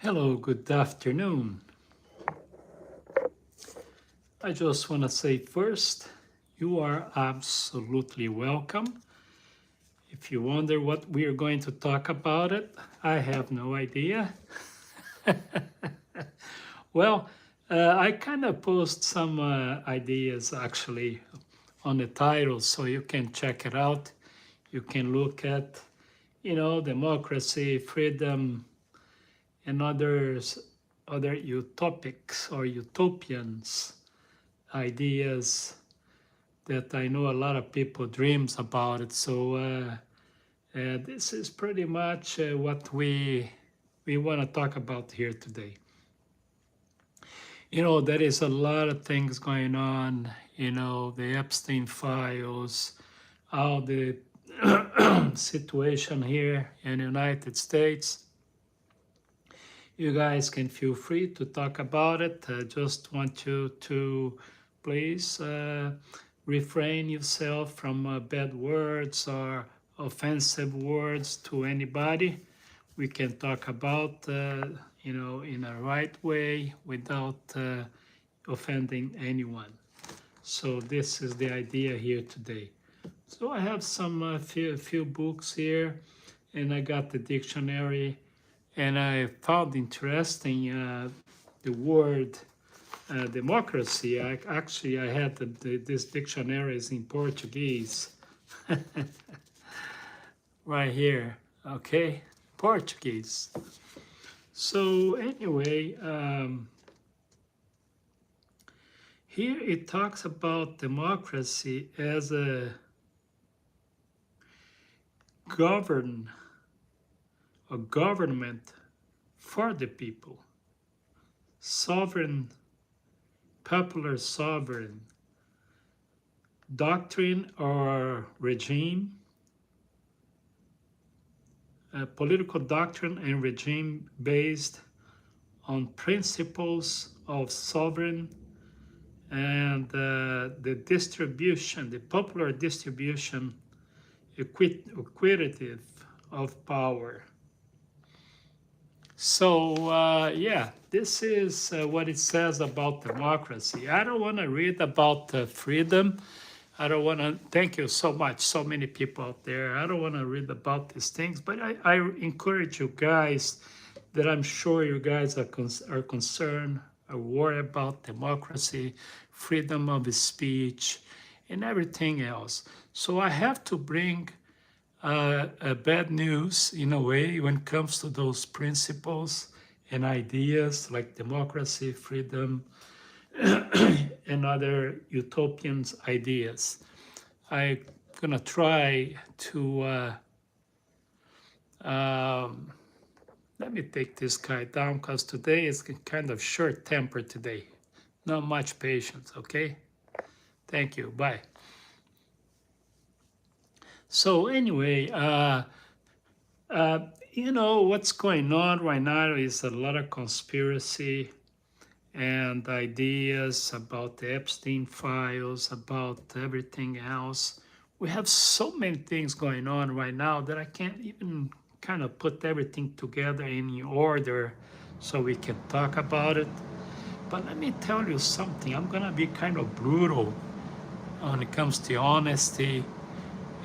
Hello, good afternoon. I just want to say first, you are absolutely welcome. If you wonder what we are going to talk about it, I have no idea. Well, I kind of post some ideas actually on the title so you can check it out. You can look at, democracy, freedom, and other utopics or utopians ideas that I know a lot of people dreams about it. So this is pretty much what we want to talk about here today. There is a lot of things going on. The Epstein files, all the situation here in the United States. You guys can feel free to talk about it. I just want you to please refrain yourself from bad words or offensive words to anybody. We can talk about, in a right way without offending anyone. So this is the idea here today. So I have some few books here, and I got the dictionary, and I found interesting the word democracy. I had this dictionary is in Portuguese, right here. Okay, Portuguese. So anyway, here it talks about democracy as a government for the people, sovereign, popular sovereign, doctrine or regime, political doctrine and regime based on principles of sovereign and the popular distribution, equitative of power. So yeah, this is what it says about democracy. I don't want to read about freedom. I don't want to, thank you so much, so many people out there. I don't want to read about these things, but I encourage you guys that I'm sure you guys are concerned or worried about democracy, freedom of speech, and everything else. So I have to bring bad news in a way when it comes to those principles and ideas like democracy, freedom, and other utopian ideas. I'm gonna try to let me take this guy down because today is kind of short-tempered today. Not much patience, okay? Thank you, bye. So anyway, what's going on right now is a lot of conspiracy and ideas about the Epstein files, about everything else. We have so many things going on right now that I can't even kind of put everything together in order so we can talk about it. But let me tell you something, I'm gonna be kind of brutal when it comes to honesty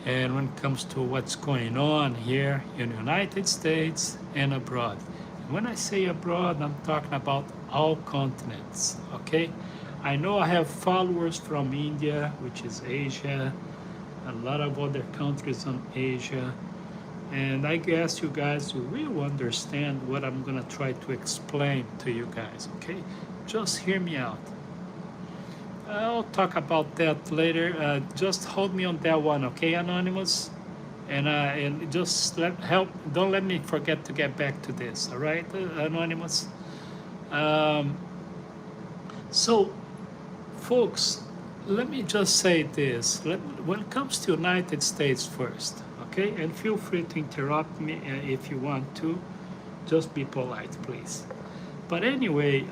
and when it comes to what's going on here in the United States and abroad. And when I say abroad, I'm talking about all continents, okay? I know I have followers from India, which is Asia, a lot of other countries in Asia, and I guess you guys will understand what I'm gonna try to explain to you guys, okay? Just hear me out. I'll talk about that later. Just hold me on that one, okay, Anonymous? And just don't let me forget to get back to this, all right, Anonymous? So, folks, let me just say this. When it comes to United States first, okay, and feel free to interrupt me if you want to. Just be polite, please. But anyway,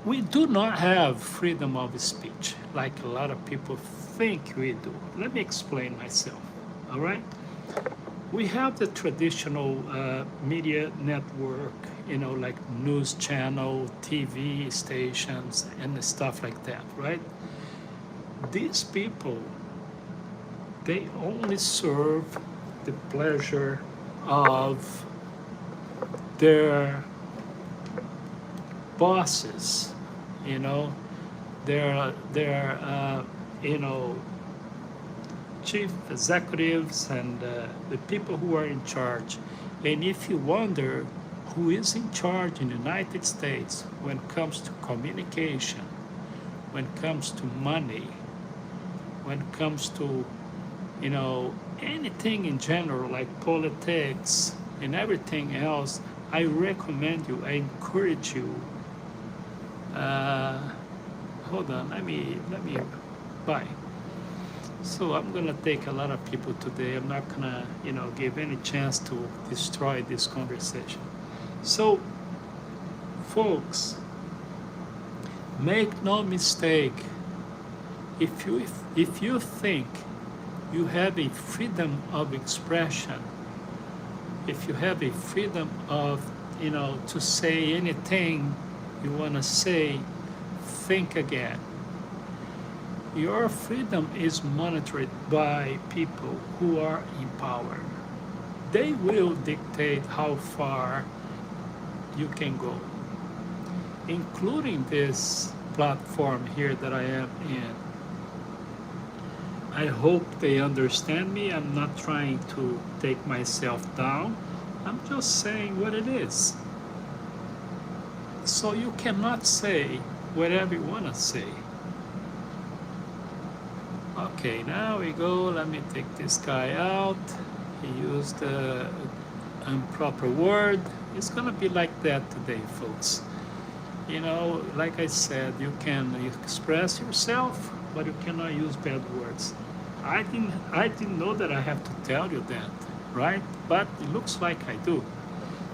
we do not have freedom of speech like a lot of people think we do. Let me explain myself, all right? We have the traditional media network, like news channel, TV stations, and stuff like that, right? These people, they only serve the pleasure of their bosses, you know, their chief executives and the people who are in charge. And if you wonder who is in charge in the United States when it comes to communication, when it comes to money, when it comes to, anything in general, like politics and everything else, I recommend you, I encourage you. Uh, Hold on, let me, bye. So I'm gonna take a lot of people today. I'm not gonna, give any chance to destroy this conversation. So, folks, make no mistake. If you think you have a freedom of expression, if you have a freedom of, to say anything you wanna say, think again. Your freedom is monitored by people who are in power. They will dictate how far you can go, including this platform here that I am in. I hope they understand me. I'm not trying to take myself down. I'm just saying what it is. So you cannot say whatever you want to say. Okay, now we go. Let me take this guy out. He used an improper word. It's gonna be like that today, folks. Like I said, you can express yourself, but you cannot use bad words. I didn't know that I have to tell you that, right? But it looks like I do.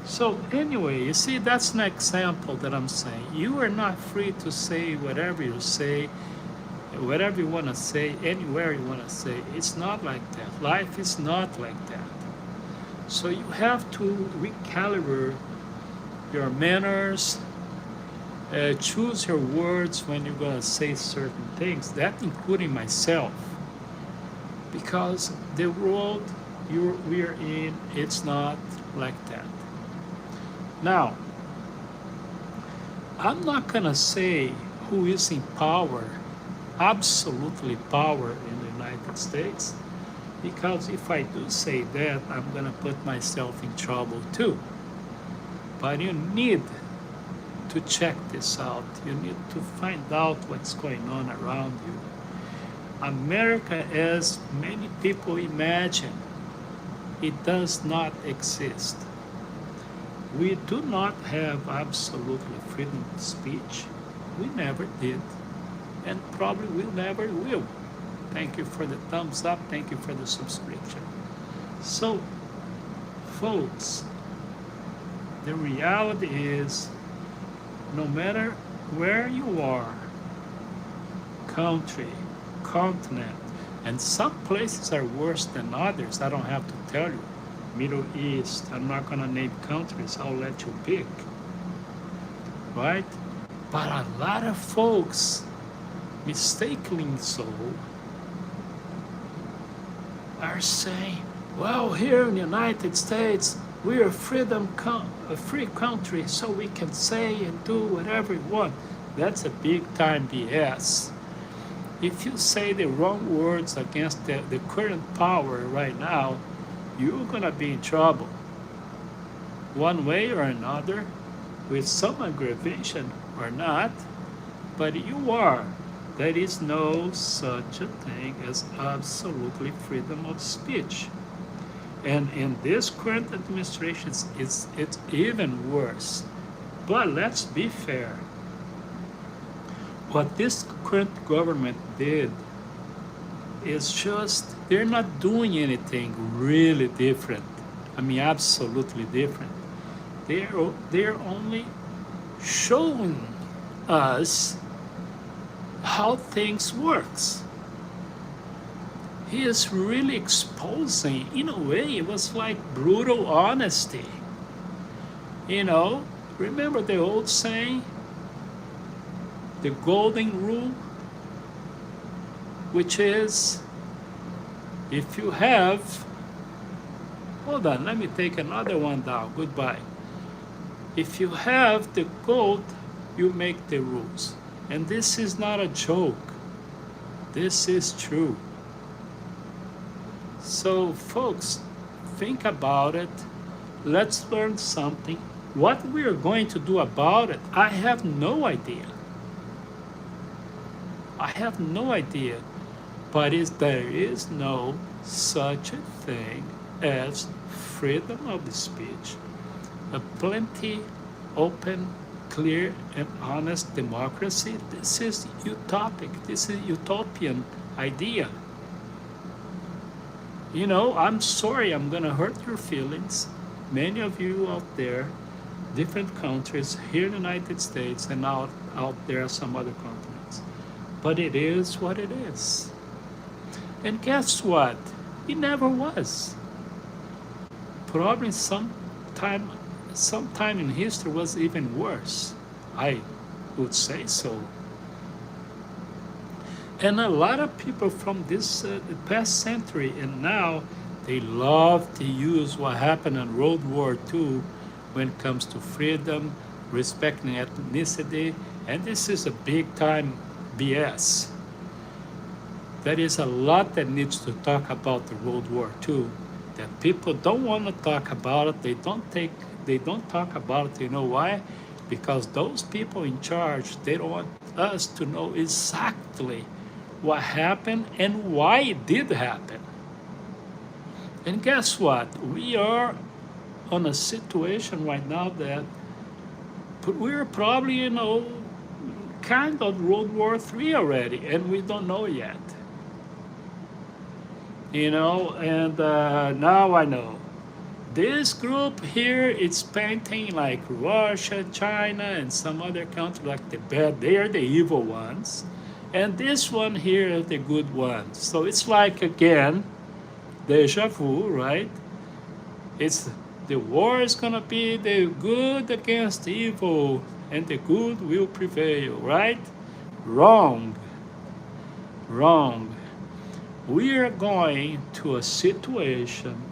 So anyway, you see, that's an example that I'm saying. You are not free to say whatever you say, whatever you want to say, anywhere you want to say. It's not like that. Life is not like that. So you have to recalibrate your manners, choose your words when you're going to say certain things, that including myself. Because the world we are in, it's not like that. Now, I'm not going to say who is in power, absolutely power in the United States, because if I do say that, I'm going to put myself in trouble too. But you need to check this out. You need to find out what's going on around you. America, as many people imagine, it does not exist. We do not have absolutely freedom of speech. We never did, and probably we never will. Thank you for the thumbs up. Thank you for the subscription. So, folks, the reality is, no matter where you are, country, continent, and some places are worse than others, I don't have to tell you. Middle East, I'm not gonna name countries, I'll let you pick, right? But a lot of folks, mistakenly so, are saying, well, here in the United States, we're a free country, so we can say and do whatever we want. That's a big time BS. If you say the wrong words against the current power right now, you're gonna be in trouble, one way or another, with some aggravation or not, but you are. There is no such a thing as absolutely freedom of speech. And in this current administration, it's even worse. But let's be fair. What this current government did is just, they're not doing anything really different. I mean, absolutely different. They're only showing us how things works. he is really exposing, in a way, it was like brutal honesty. You know, remember the old saying, the golden rule, which is if you have, hold on, let me take another one down, goodbye. If you have the gold, you make the rules. And this is not a joke, this is true. So, folks, think about it. Let's learn something. What we are going to do about it, I have no idea. I have no idea. But there is no such a thing as freedom of speech. A plenty open, clear, and honest democracy. This is utopic. This is utopian idea. You know, I'm sorry I'm gonna hurt your feelings. Many of you out there, different countries, here in the United States and out there some other continents. But it is what it is. And guess what? It never was. Probably sometime in history was even worse. I would say so. And a lot of people from this past century and now, they love to use what happened in World War II when it comes to freedom, respecting ethnicity, and this is a big time BS. There is a lot that needs to talk about the World War II that people don't want to talk about it. They don't talk about it. You know why? Because those people in charge, they don't want us to know exactly what happened and why it did happen. And guess what? We are on a situation right now that we're probably, you know, kind of World War III already, and we don't know yet. You know, and now I know. This group here is painting like Russia, China, and some other country like the bad. They are the evil ones. And this one here is the good ones. So it's like, again, deja vu, right? It's the war is gonna be the good against evil, and the good will prevail, right? Wrong. Wrong. We are going to a situation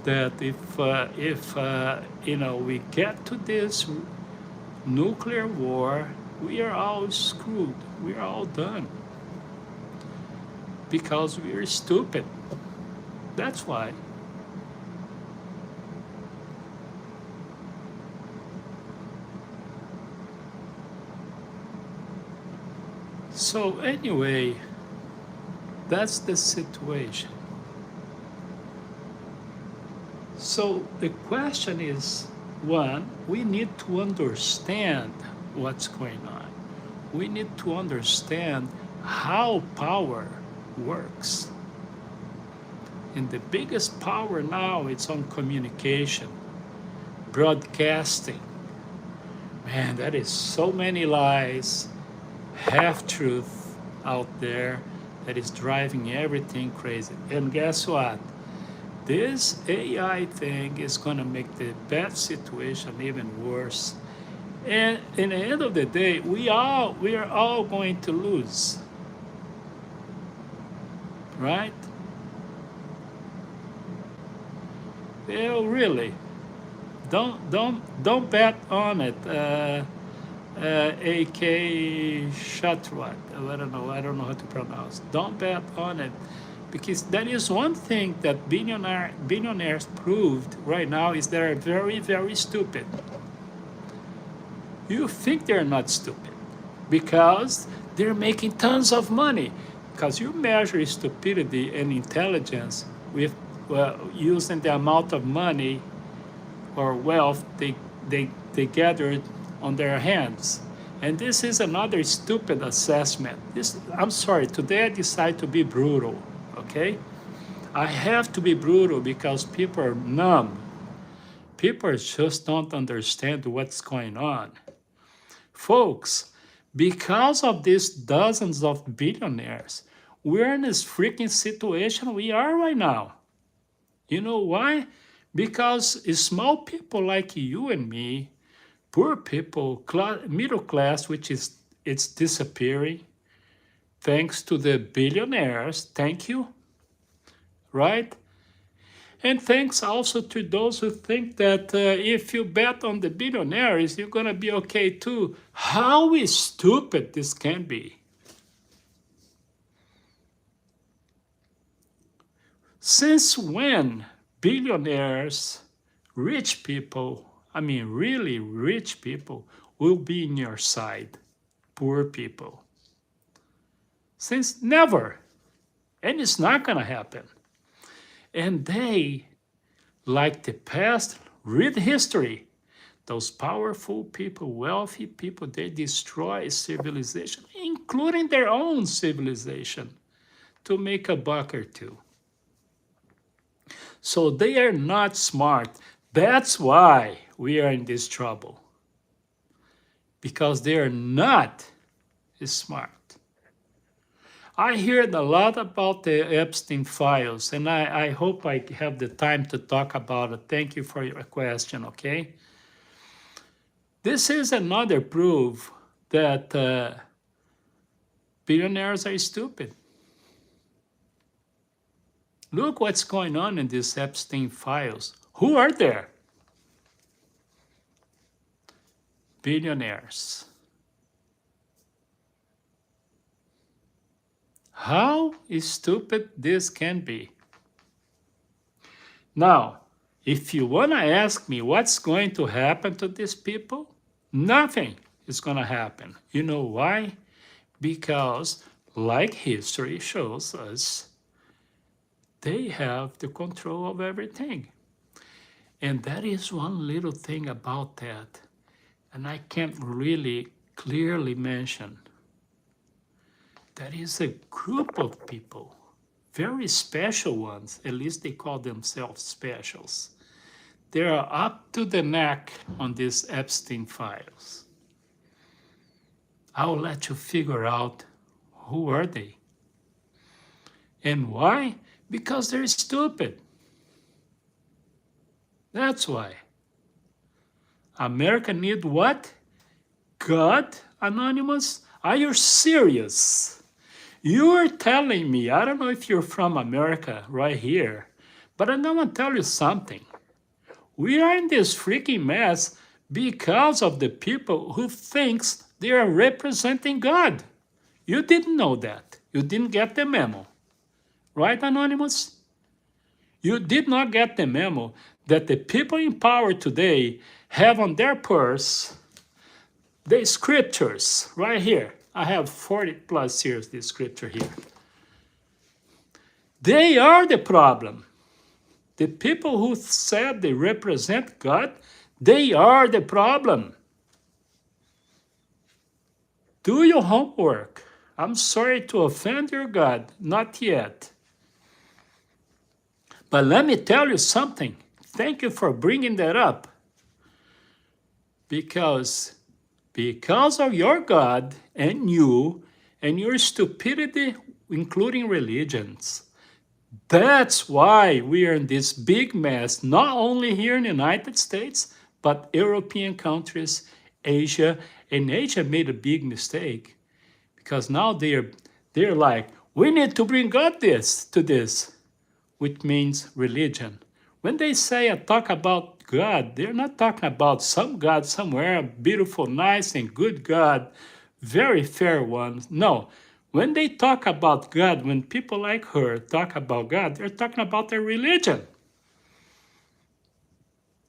that if you know, we get to this nuclear war, we are all screwed. We are all done because we are stupid. That's why. So anyway, that's the situation. So the question is, one, we need to understand what's going on. We need to understand how power works. And the biggest power now is on communication, broadcasting. Man, that is so many lies, half-truth out there that is driving everything crazy. And guess what? This AI thing is going to make the bad situation even worse. And in the end of the day, we are all going to lose. Right? Well, really. Don't bet on it. AK Shatwat. I don't know how to pronounce. Don't bet on it. Because that is one thing that billionaires proved right now is they're very, very stupid. You think they're not stupid because they're making tons of money. Because you measure stupidity and intelligence with using the amount of money or wealth they gathered on their hands. And this is another stupid assessment. I'm sorry, today I decide to be brutal. Okay? I have to be brutal because people are numb. People just don't understand what's going on. Folks, because of these dozens of billionaires, we're in this freaking situation we are right now. You know why? Because small people like you and me, poor people, middle class, which is it's disappearing, thanks to the billionaires, thank you, right? And thanks also to those who think that if you bet on the billionaires, you're going to be okay too. How stupid this can be. Since when billionaires, rich people, I mean really rich people, will be in your side, poor people? Since never. And it's not going to happen. And they, like the past, read history. Those powerful people, wealthy people, they destroy civilization, including their own civilization, to make a buck or two. So they are not smart. That's why we are in this trouble. Because they are not smart. I heard a lot about the Epstein files, and I hope I have the time to talk about it. Thank you for your question, okay? This is another proof that billionaires are stupid. Look what's going on in these Epstein files. Who are there? Billionaires. How stupid this can be. Now, if you want to ask me what's going to happen to these people, nothing is going to happen. You know why? Because, like history shows us, they have the control of everything. And that is one little thing about that, and I can't really clearly mention. That is a group of people, very special ones, at least they call themselves specials. They are up to the neck on these Epstein files. I'll let you figure out who are they. And why? Because they're stupid. That's why. America need what? God, Anonymous? Are you serious? You're telling me, I don't know if you're from America right here, but I'm gonna tell you something. We are in this freaking mess because of the people who thinks they are representing God. You didn't know that. You didn't get the memo. Right, Anonymous? You did not get the memo that the people in power today have on their purse the scriptures right here. I have 40 plus years this scripture here. They are the problem. The people who said they represent God, they are the problem. Do your homework. I'm sorry to offend your God, not yet. But let me tell you something. Thank you for bringing that up. Because of your God and you and your stupidity, including religions, that's why we are in this big mess, not only here in the United States, but European countries, Asia, and Asia made a big mistake because now they're like, we need to bring God to this, which means religion. When they say talk about God, they're not talking about some God somewhere, a beautiful, nice, and good God, very fair one. No. When they talk about God, when people like her talk about God, they're talking about their religion.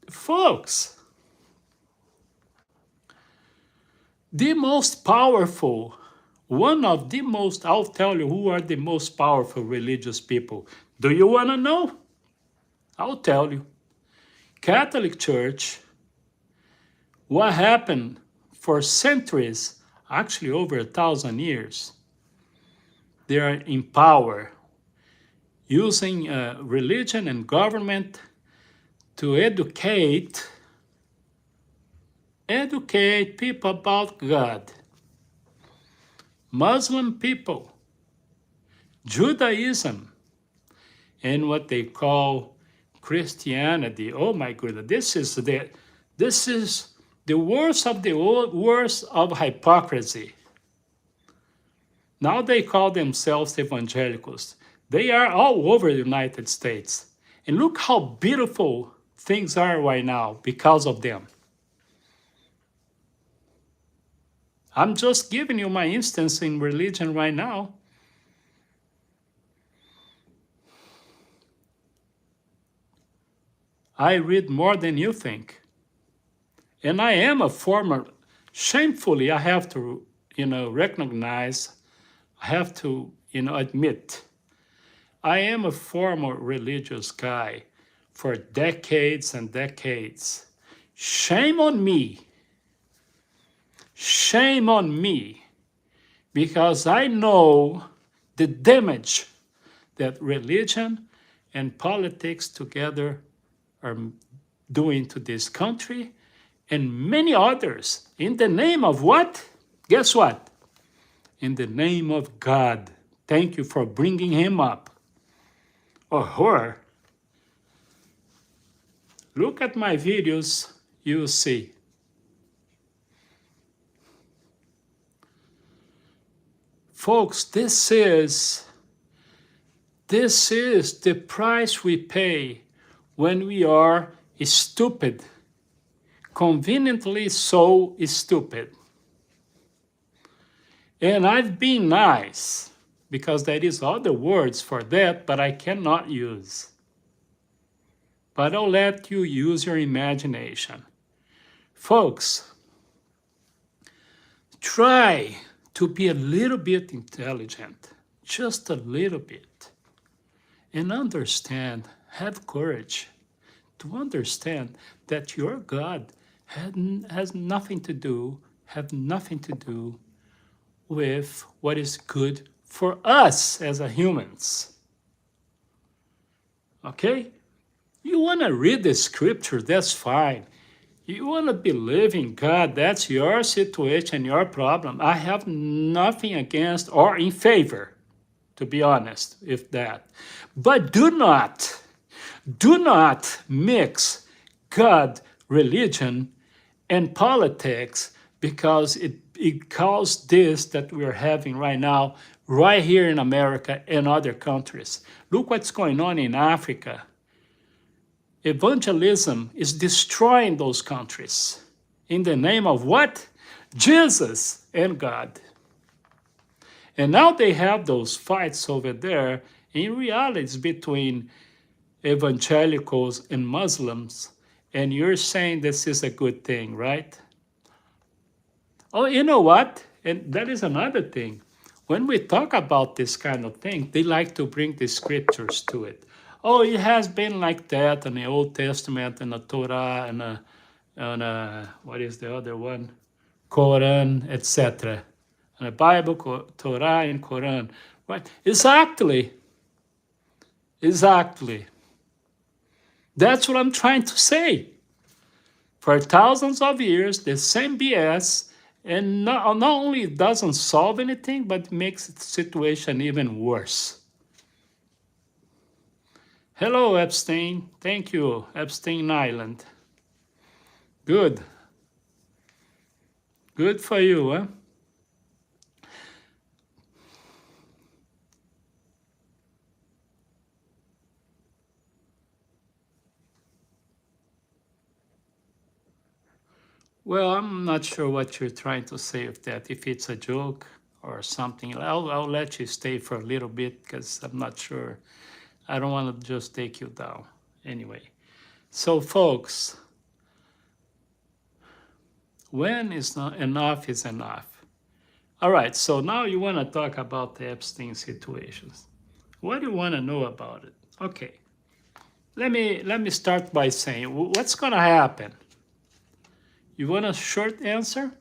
Folks, the most powerful, one of the most, I'll tell you who are the most powerful religious people. Do you want to know? I'll tell you. Catholic Church, what happened for centuries, actually over 1,000 years, they are in power, using religion and government to educate people about God. Muslim people, Judaism and what they call Christianity. Oh my goodness, this is the worst of the worst of hypocrisy. Now they call themselves evangelicals. They are all over the United States. And look how beautiful things are right now because of them. I'm just giving you my instance in religion right now. I read more than you think. And I am a former, shamefully, I have to, recognize, I have to, admit, I am a former religious guy for decades and decades. Shame on me. Shame on me, because I know the damage that religion and politics together are doing to this country and many others. In the name of what? Guess what? In the name of God. Thank you for bringing him up. Or her. Look at my videos, you'll see. Folks, this is the price we pay when we are stupid, conveniently so stupid. And I've been nice, because there is other words for that, but I cannot use. But I'll let you use your imagination. Folks, try to be a little bit intelligent, just a little bit, and understand, have courage to understand that your God has nothing to do, with what is good for us as humans. Okay? You want to read the scripture, that's fine. You want to believe in God, that's your situation, your problem. I have nothing against or in favor, to be honest, with that. But do not mix God, religion, and politics, because it caused this that we're having right now, right here in America and other countries. Look what's going on in Africa. Evangelism is destroying those countries. In the name of what? Jesus and God. And now they have those fights over there. In reality, it's between evangelicals and Muslims. And you're saying this is a good thing, right? Oh, you know what? And that is another thing. When we talk about this kind of thing, they like to bring the scriptures to it. Oh, it has been like that in the Old Testament and the Torah and what is the other one? Quran, etc. And the Bible, Torah, and Quran. Right? Exactly. That's what I'm trying to say. For thousands of years, the same BS, and not only it doesn't solve anything, but makes the situation even worse. Hello, Epstein. Thank you, Epstein Island. Good. Good for you, huh? Well, I'm not sure what you're trying to say with that, if it's a joke or something. I'll let you stay for a little bit, because I'm not sure. I don't want to just take you down. Anyway, so folks, when is not enough is enough. All right, so now you want to talk about the Epstein situations. What do you want to know about it? Okay, let me start by saying, what's going to happen? You want a short answer?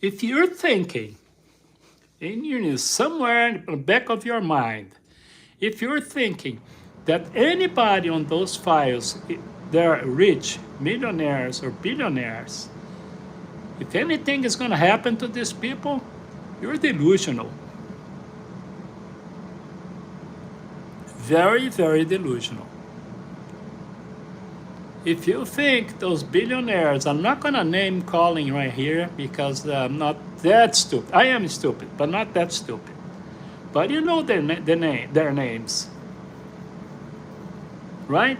If you're thinking, and you're somewhere in the back of your mind, if you're thinking that anybody on those files, they're rich, millionaires or billionaires, If anything is going to happen to these people, you're delusional. Very, very delusional. If you think those billionaires, I'm not going to name calling right here because I'm not that stupid. I am stupid, but not that stupid. But you know their names, right?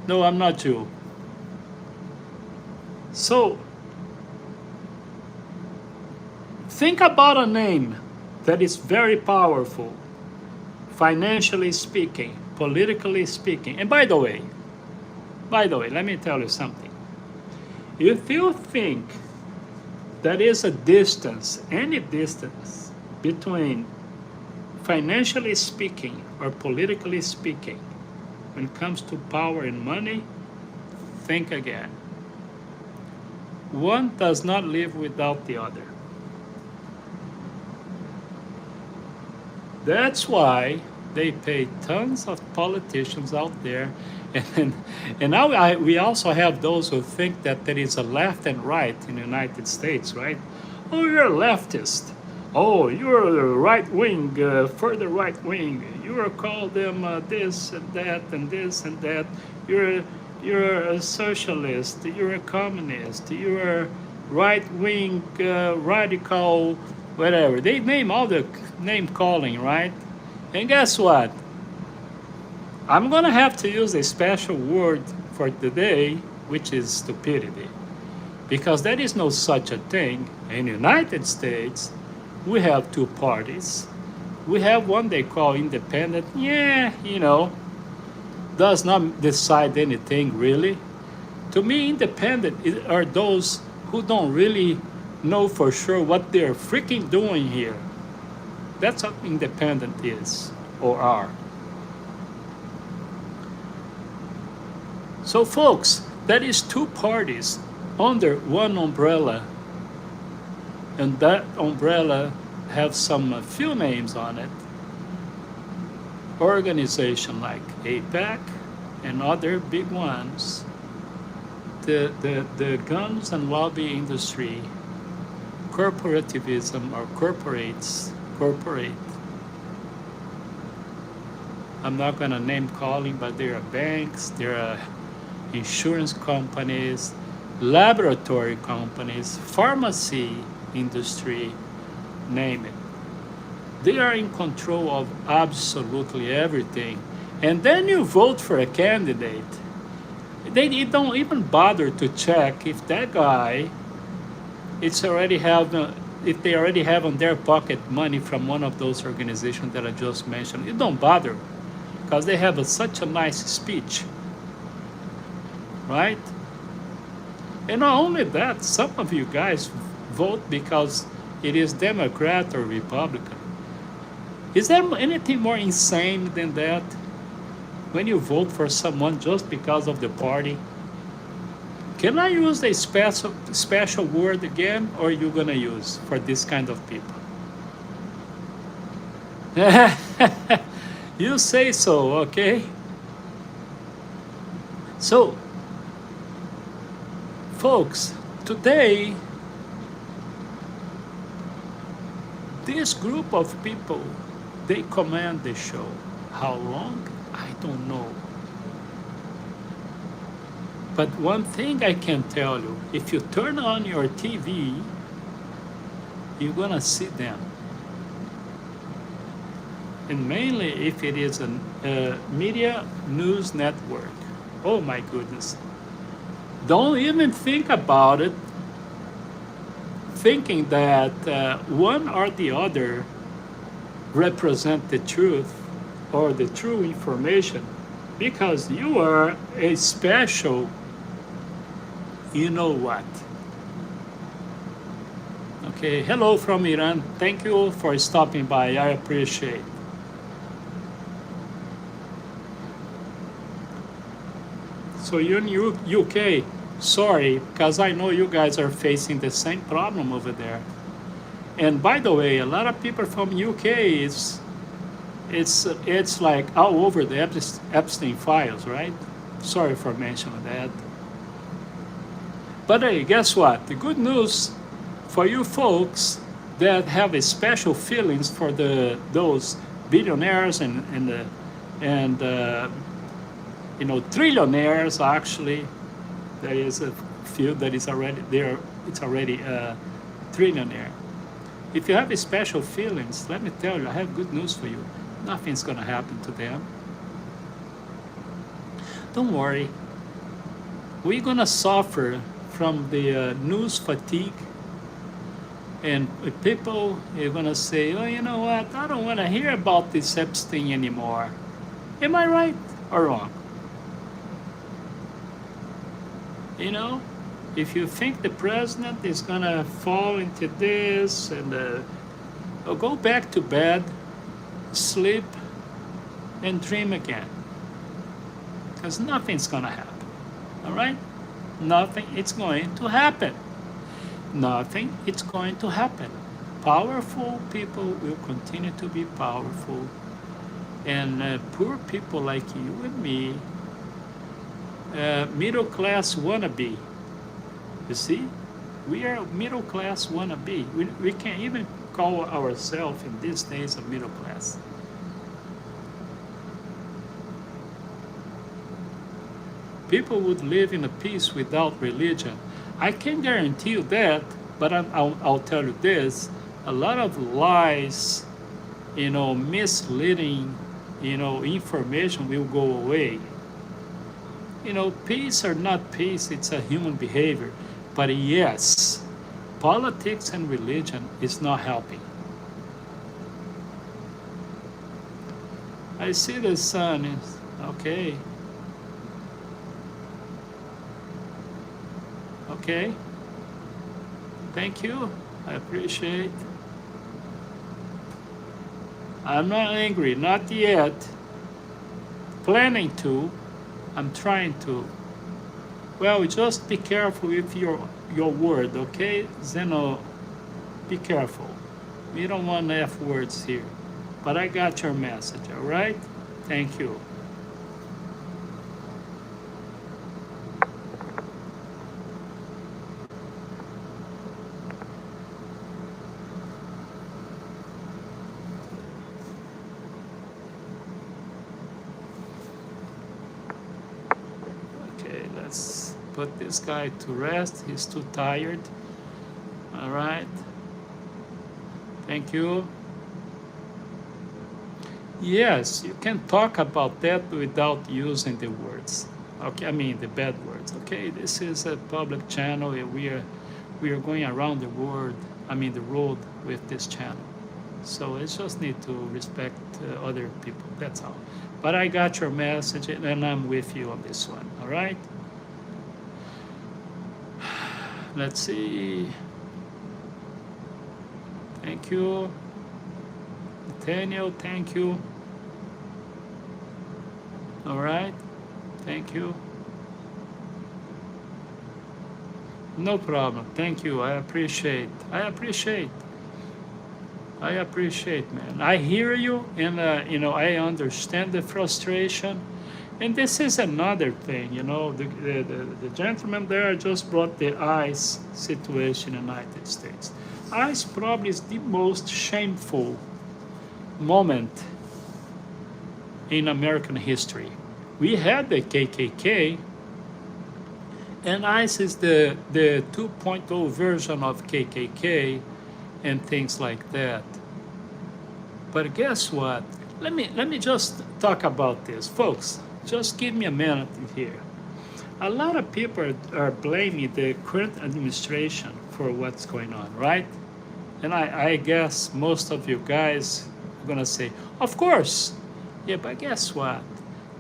No, I'm not you. So, think about a name that is very powerful, financially speaking, politically speaking. And by the way, let me tell you something. If you think there is a distance, any distance, between financially speaking or politically speaking, when it comes to power and money, think again. One does not live without the other. That's why they pay tons of politicians out there. And now we also have those who think that there is a left and right in the United States, right? Oh, you're a leftist. Oh, you're a right wing, further right wing. You call them this and that and this and that. You're a socialist. You're a communist. You're a right wing, radical, whatever. They name all the name calling, right? And guess what? I'm gonna have to use a special word for today, which is stupidity, because there is no such a thing. In the United States, we have two parties. We have one they call independent. Yeah, does not decide anything really. To me, independent are those who don't really know for sure what they're freaking doing here. That's what independent is or are. So folks, that is two parties under one umbrella, and that umbrella have some few names on it. Organization like APEC and other big ones. The guns and lobby industry, corporativism or corporate. I'm not gonna name calling, but there are banks, there are insurance companies, laboratory companies, pharmacy industry, name it. They are in control of absolutely everything. And then you vote for a candidate. They don't even bother to check if that guy, if they already have on their pocket money from one of those organizations that I just mentioned. You don't bother, because they have such a nice speech, right? And not only that, some of you guys vote because it is Democrat or Republican. Is there anything more insane than that? When you vote for someone just because of the party? Can I use a special word again, or are you gonna use for this kind of people? You say so, okay? So, folks, today, this group of people, they command the show. How long? I don't know. But one thing I can tell you, if you turn on your TV, you're gonna see them. And mainly if it is a media news network. Oh my goodness. Don't even think about it, thinking that one or the other represent the truth or the true information, because you are a special, you know what. Okay, hello from Iran. Thank you for stopping by. I appreciate it. So you're in UK, sorry, because I know you guys are facing the same problem over there. And by the way, a lot of people from UK it's like all over the Epstein files, right? Sorry for mentioning that. But hey, guess what? The good news for you folks that have a special feelings for those billionaires and trillionaires actually. There is a few that is already there. It's already a trillionaire. If you have a special feelings, let me tell you, I have good news for you. Nothing's gonna happen to them. Don't worry. We're gonna suffer from the news fatigue, and people are gonna say, "Oh, you know what? I don't want to hear about this Epstein anymore." Am I right or wrong? You know, if you think the president is gonna fall into this and go back to bed, sleep, and dream again, because nothing's gonna happen. All right? Nothing. It's going to happen. Nothing. It's going to happen. Powerful people will continue to be powerful, and poor people like you and me, middle class wannabe. You see, we are middle class wannabe. We can't even call ourselves in these days a middle class. People would live in a peace without religion. I can't guarantee you that, but I'll tell you this: a lot of lies, misleading, information will go away. Peace or not peace, it's a human behavior. But yes, politics and religion is not helping. I see the sun is okay. Okay. Thank you. I appreciate. I'm not angry, not yet. Planning to. I'm trying to. Well, just be careful with your word, okay? Zeno, be careful. We don't want F words here. But I got your message, all right? Thank you. Put this guy to rest. He's too tired. All right. Thank you. Yes, you can talk about that without using the words. Okay, I mean the bad words. Okay, this is a public channel. We are going around the world. I mean the road with this channel. So I just need to respect other people. That's all. But I got your message, and I'm with you on this one. All right. Let's see. Thank you. Nathaniel, thank you. All right. Thank you. No problem. Thank you. I appreciate. I appreciate, man. I hear you, and I understand the frustration. And this is another thing, the gentleman there just brought the ICE situation in the United States. ICE probably is the most shameful moment in American history. We had the KKK, and ICE is the 2.0 version of KKK and things like that. But guess what? Let me just talk about this, folks. Just give me a minute here. A lot of people are blaming the current administration for what's going on, right? And I guess most of you guys are gonna say, of course. Yeah, but guess what?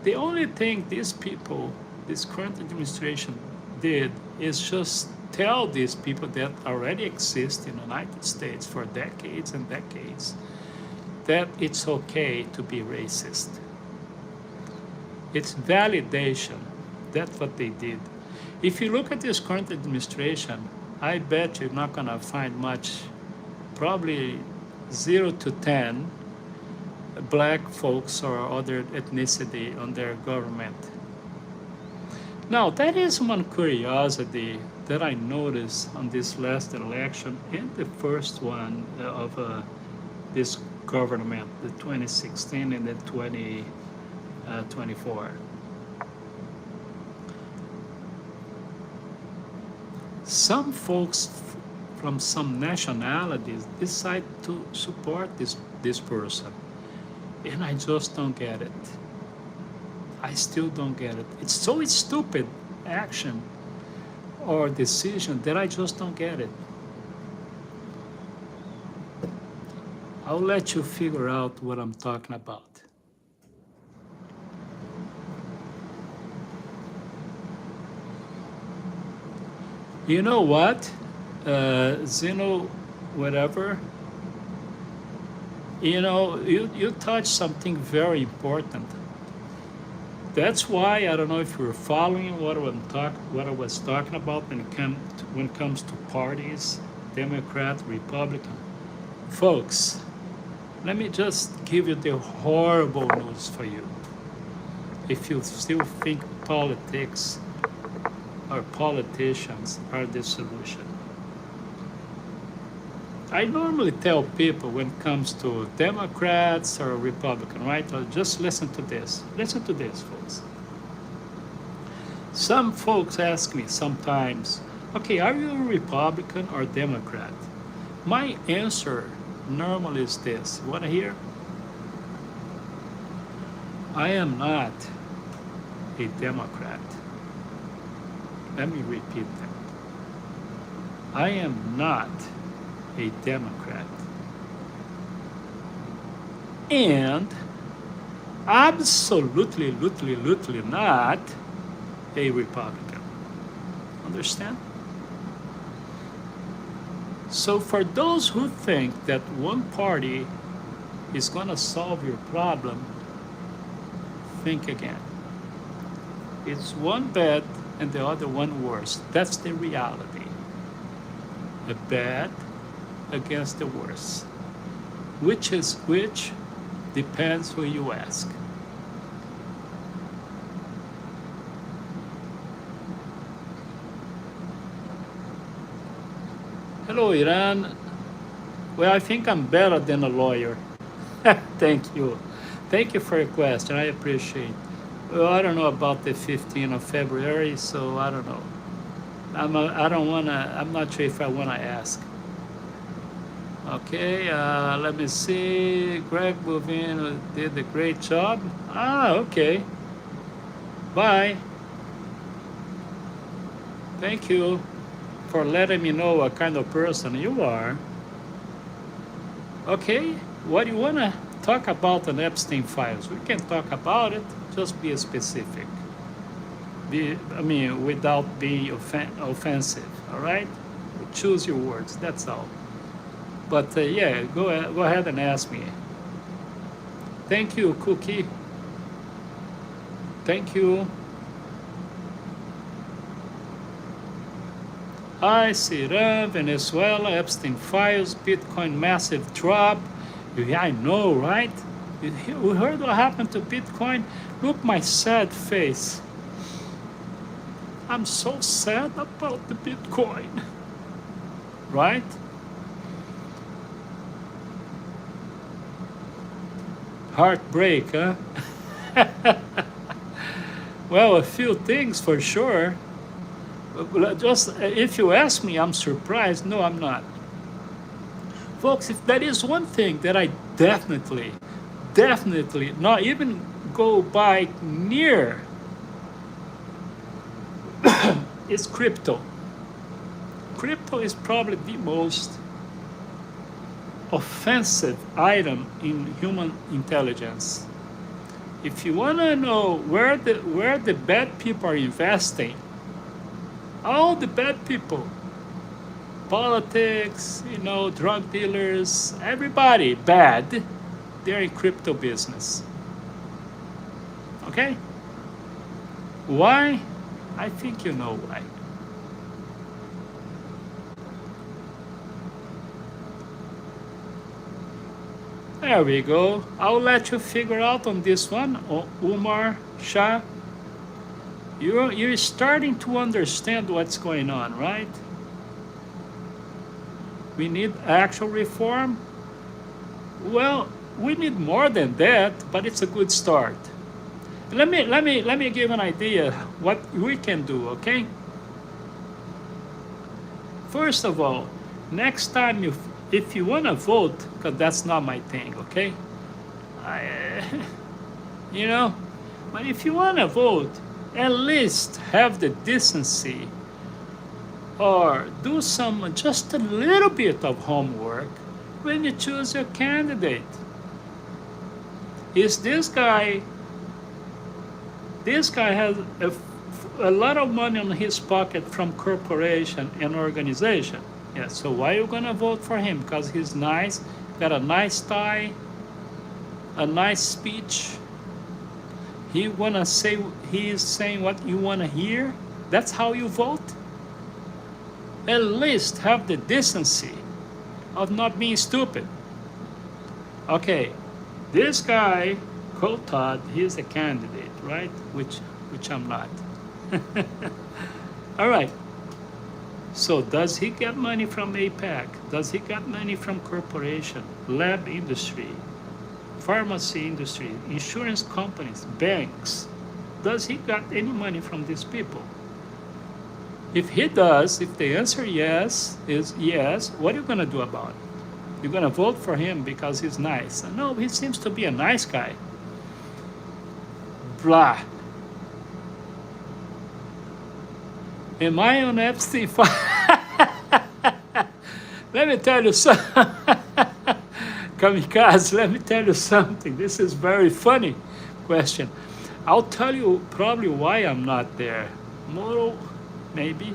The only thing these people, this current administration did is just tell these people that already exist in the United States for decades and decades that it's okay to be racist. It's validation. That's what they did. If you look at this current administration, I bet you're not going to find much, probably 0 to 10, black folks or other ethnicity on their government. Now, that is one curiosity that I noticed on this last election and the first one of this government, the 2016 and the 2024. Some folks from some nationalities decide to support this person, and I just don't get it. I still don't get it. It's so stupid action or decision that I just don't get it. I'll let you figure out what I'm talking about. You know what? Zeno, whatever, you touched something very important. That's why I don't know if you're following what I was talking about when it comes to parties, Democrat, Republican. Folks, let me just give you the horrible news for you. If you still think politics or politicians are the solution. I normally tell people when it comes to Democrats or Republican, right? Just listen to this. Listen to this, folks. Some folks ask me sometimes, okay, are you a Republican or Democrat? My answer normally is this. You want to hear? I am not a Democrat. Let me repeat that. I am not a Democrat. And absolutely not a Republican. Understand? So for those who think that one party is going to solve your problem, think again. It's one bad and the other one worse. That's the reality. A bad against the worse. Which is which depends who you ask. Hello, Iran. Well, I think I'm better than a lawyer. Thank you. Thank you for your question. I appreciate it. Well, I don't know about the 15th of February, so I don't know. I'm not sure if I want to ask. Okay, let me see. Greg Bovin did a great job. Okay. Bye. Thank you for letting me know what kind of person you are. Okay, what do you want to talk about on Epstein files? We can talk about it, just be specific. Without being offensive, all right? Choose your words, that's all. But yeah, go ahead and ask me. Thank you, Cookie. Thank you. I see Iran, Venezuela, Epstein files, Bitcoin massive drop. Yeah, I know, right? We heard what happened to Bitcoin. Look my sad face. I'm so sad about the Bitcoin. Right? Heartbreak, huh? Well, a few things for sure. Just if you ask me, I'm surprised. No, I'm not. Folks, if that is one thing that I definitely not even go by near, is crypto. Crypto is probably the most offensive item in human intelligence. If you want to know where the bad people are investing, all the bad people, politics, drug dealers, everybody bad, they're in crypto business. Okay? Why? I think you know why. There we go. I'll let you figure out on this one, Umar Shah. You're starting to understand what's going on, right? We need actual reform. Well, we need more than that, but it's a good start. Let me give an idea what we can do, okay? First of all, next time if you want to vote, because that's not my thing, okay? I, you know, but if you want to vote, at least have the decency or do just a little bit of homework when you choose your candidate. Is this guy has a lot of money in his pocket from corporation and organization. Yeah, so why are you gonna vote for him? Because he's nice, got a nice tie, a nice speech. He is saying what you wanna hear. That's how you vote. At least have the decency of not being stupid. Okay, this guy, COTodd, he's a candidate, right? Which I'm not. All right. So does he get money from APAC? Does he get money from corporation, lab industry, pharmacy industry, insurance companies, banks? Does he got any money from these people? If he does, if the answer is yes, what are you gonna do about it? You're gonna vote for him because he's nice. No, he seems to be a nice guy. Blah. Am I on Epstein file? Let me tell you something. Kamikaze, let me tell you something. This is very funny question. I'll tell you probably why I'm not there. Moral, maybe.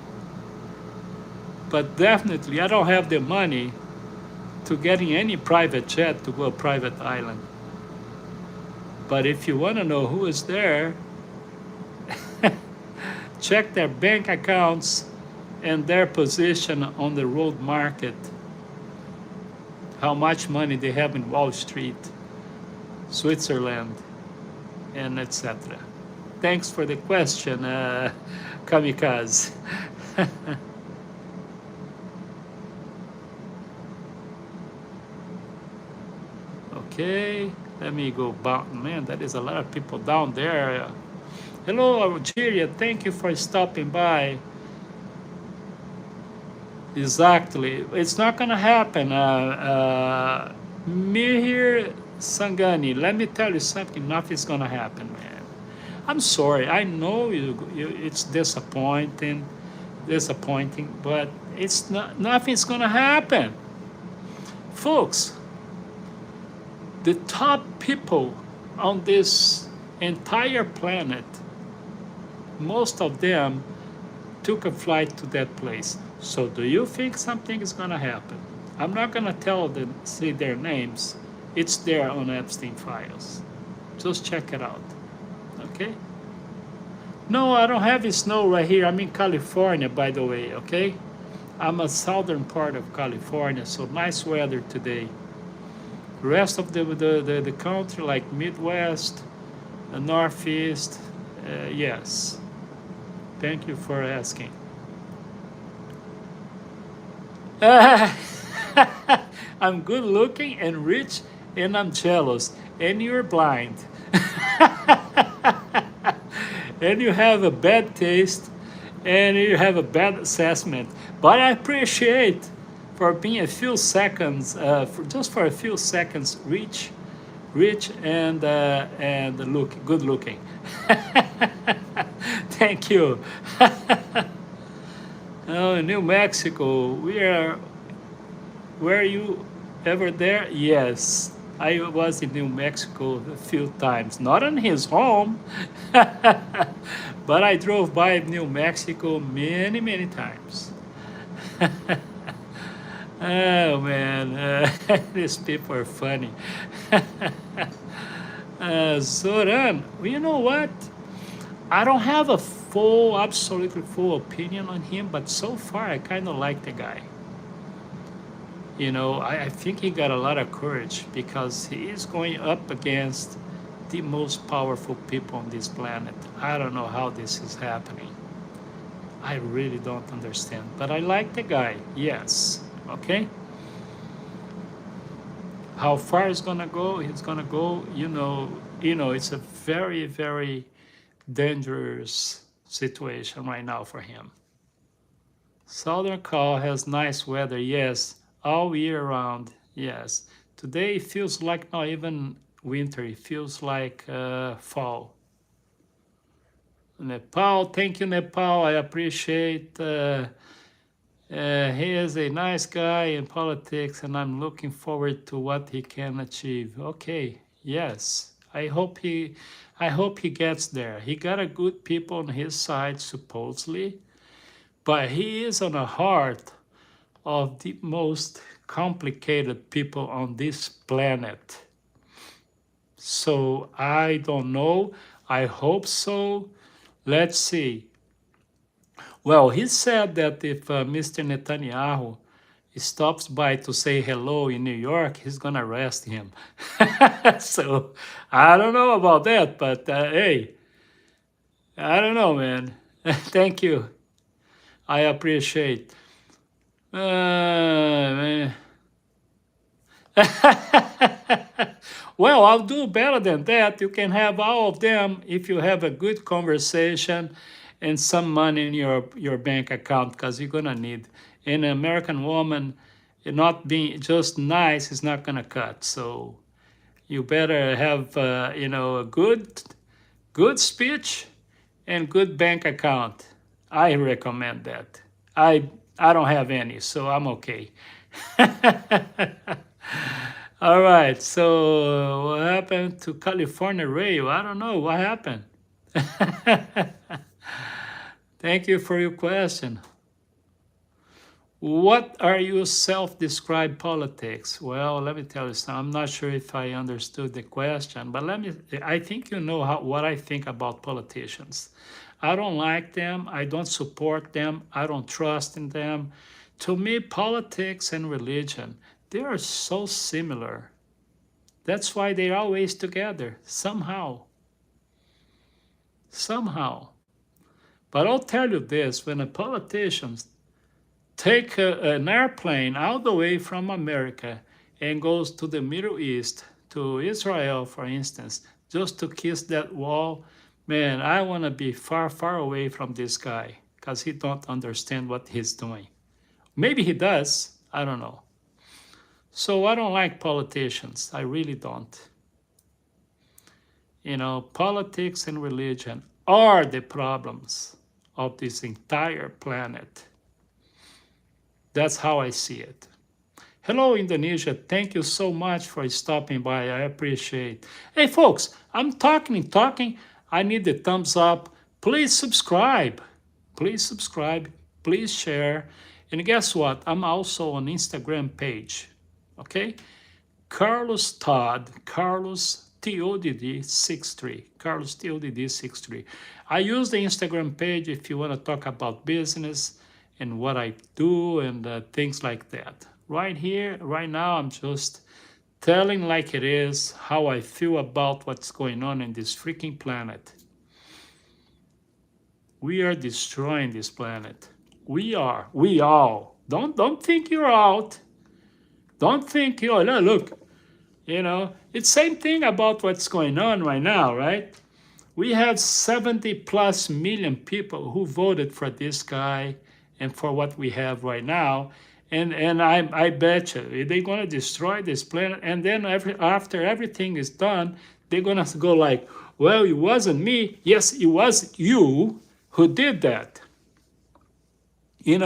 But definitely, I don't have the money to getting any private jet to go a private island. But if you want to know who is there, check their bank accounts and their position on the world market, how much money they have in Wall Street, Switzerland, and etc. Thanks for the question, Kamikaze. Okay, let me go back. Man, that is a lot of people down there. Hello, Algeria. Thank you for stopping by. Exactly. It's not going to happen. Mihir Sangani, let me tell you something. Nothing's going to happen, man. I'm sorry. I know it's disappointing, but it's not. Nothing's going to happen. Folks, the top people on this entire planet, most of them took a flight to that place. So do you think something is going to happen? I'm not going to say their names. It's there on Epstein files. Just check it out. Okay? No, I don't have snow right here. I'm in California, by the way, okay? I'm a southern part of California, so nice weather today. The rest of the country, like Midwest, Northeast, yes. Thank you for asking. I'm good looking and rich, and I'm jealous, and you're blind. And you have a bad taste, and you have a bad assessment. But I appreciate for being a few seconds, for a few seconds, rich, and good looking. Thank you. Oh, in New Mexico, were you ever there? Yes, I was in New Mexico a few times. Not in his home, but I drove by New Mexico many, many times. Oh man, these people are funny. Zoran, well, you know what? I don't have a absolutely full opinion on him, but so far I kind of like the guy. I think he got a lot of courage because he is going up against the most powerful people on this planet. I don't know how this is happening. I really don't understand. But I like the guy, yes. Okay? How far he's gonna go, he's gonna go, it's a very, very dangerous situation right now for him. Southern Cal has nice weather, yes, all year round, yes. Today it feels like not even winter, it feels like fall. Nepal, thank you, Nepal. I appreciate. He is a nice guy in politics, and I'm looking forward to what he can achieve. Okay, yes, I hope he gets there. He got a good people on his side, supposedly, but he is on the heart of the most complicated people on this planet. So I don't know. I hope so. Let's see. Well, he said that if Mr. Netanyahu stops by to say hello in New York, he's going to arrest him. So I don't know about that, but hey, I don't know, man. Thank you. I appreciate. Man. Well, I'll do better than that. You can have all of them if you have a good conversation and some money in your bank account, because you're gonna need. An American woman, not being just nice is not gonna cut. So you better have a good speech and good bank account. I recommend that. I don't have any, so I'm okay. All right. So what happened to California Rail? I don't know what happened. Thank you for your question. What are your self-described politics? Well, let me tell you something. I'm not sure if I understood the question, but I think you know what I think about politicians. I don't like them. I don't support them. I don't trust in them. To me, politics and religion, they are so similar. That's why they're always together, somehow. Somehow. But I'll tell you this, when a politician take an airplane all the way from America and goes to the Middle East, to Israel, for instance, just to kiss that wall, man, I want to be far, far away from this guy because he don't understand what he's doing. Maybe he does, I don't know. So I don't like politicians, I really don't. Politics and religion are the problems of this entire planet. That's how I see it. Hello, Indonesia. Thank you so much for stopping by. I appreciate. Hey, folks, I'm talking. I need the thumbs up. Please subscribe. Please subscribe. Please share. And guess what? I'm also on Instagram page. Okay? Carlos Todd. Carlos TODD63. Carlos TODD63. I use the Instagram page if you want to talk about business and what I do and things like that. Right here, right now, I'm just telling like it is how I feel about what's going on in this freaking planet. We are destroying this planet. We are. We all. Don't think you're out. Don't think you're, look, it's same thing about what's going on right now, right? We have 70 plus million people who voted for this guy and for what we have right now. And I bet you they're going to destroy this planet. And then after everything is done, they're going to go like, well, it wasn't me. Yes, it was you who did that. We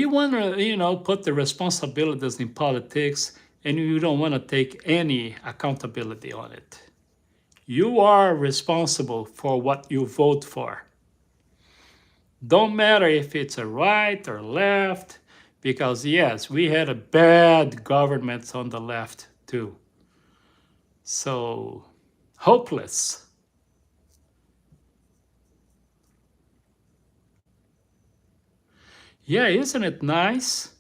want to, put the responsibilities in politics, and you don't want to take any accountability on it. You are responsible for what you vote for. Don't matter if it's a right or left, because yes, we had a bad government on the left too. So, hopeless. Yeah, isn't it nice?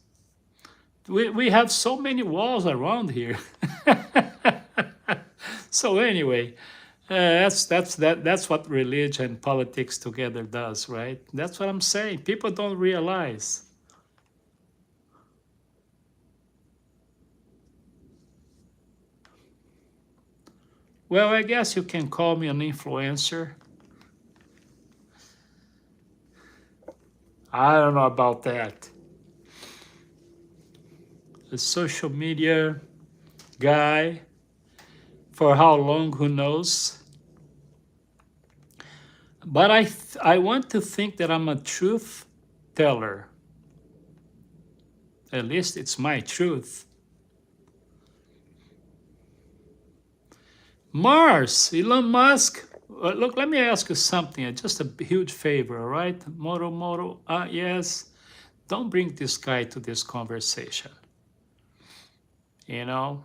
We have so many walls around here. So anyway, that's what religion and politics together does, right? That's what I'm saying. People don't realize. Well, I guess you can call me an influencer. I don't know about that. A social media guy. For how long, who knows? But I want to think that I'm a truth teller. At least it's my truth. Mars, Elon Musk. Look, let me ask you something. Just a huge favor, all right? Moro, yes. Don't bring this guy to this conversation. You know?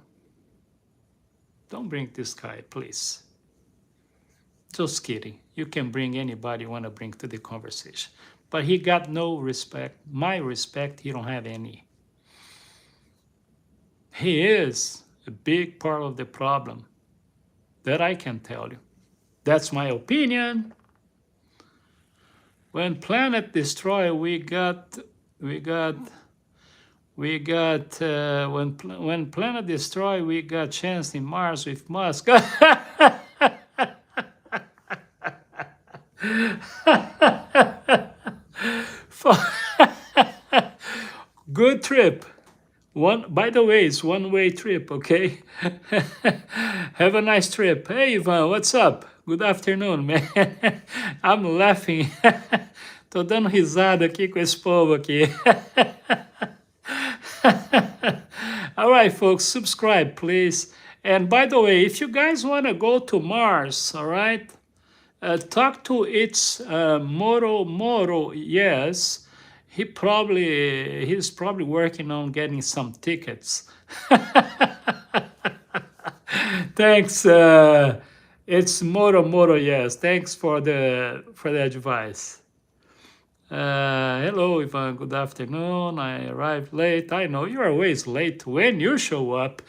Don't bring this guy, please. Just kidding. You can bring anybody you want to bring to the conversation. But he got no respect. My respect, he don't have any. He is a big part of the problem. That I can tell you. That's my opinion. When planet destroy, when planet destroy, we got chance in Mars with Musk. Good trip. By the way, it's one-way trip, okay? Have a nice trip. Hey, Ivan, what's up? Good afternoon, man. I'm laughing. Tô dando risada aqui com esse povo aqui. All right, folks, subscribe, please. And by the way, if you guys want to go to Mars, all right, talk to its Moro, yes. He's probably working on getting some tickets. Thanks. It's Moro, yes. Thanks for the advice. Hello, Ivan. Good afternoon. I arrived late. I know you're always late when you show up.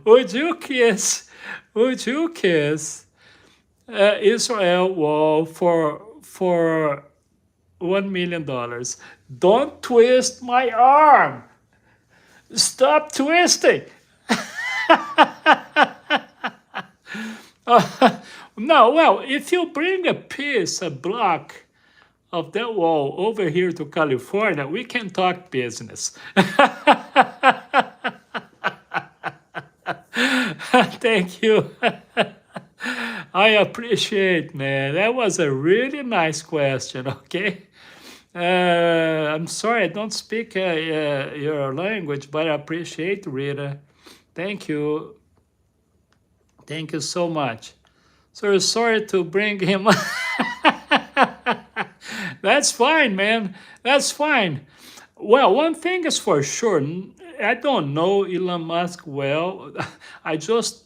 Would you kiss Israel wall for $1 million? Don't twist my arm. Stop twisting. No, well, if you bring a block of that wall over here to California, we can talk business. Thank you. I appreciate, man. That was a really nice question, okay? I'm sorry I don't speak your language, but I appreciate, Rita. Thank you. Thank you so much. So sorry to bring him. That's fine, man. That's fine. Well, one thing is for sure. I don't know Elon Musk well. I just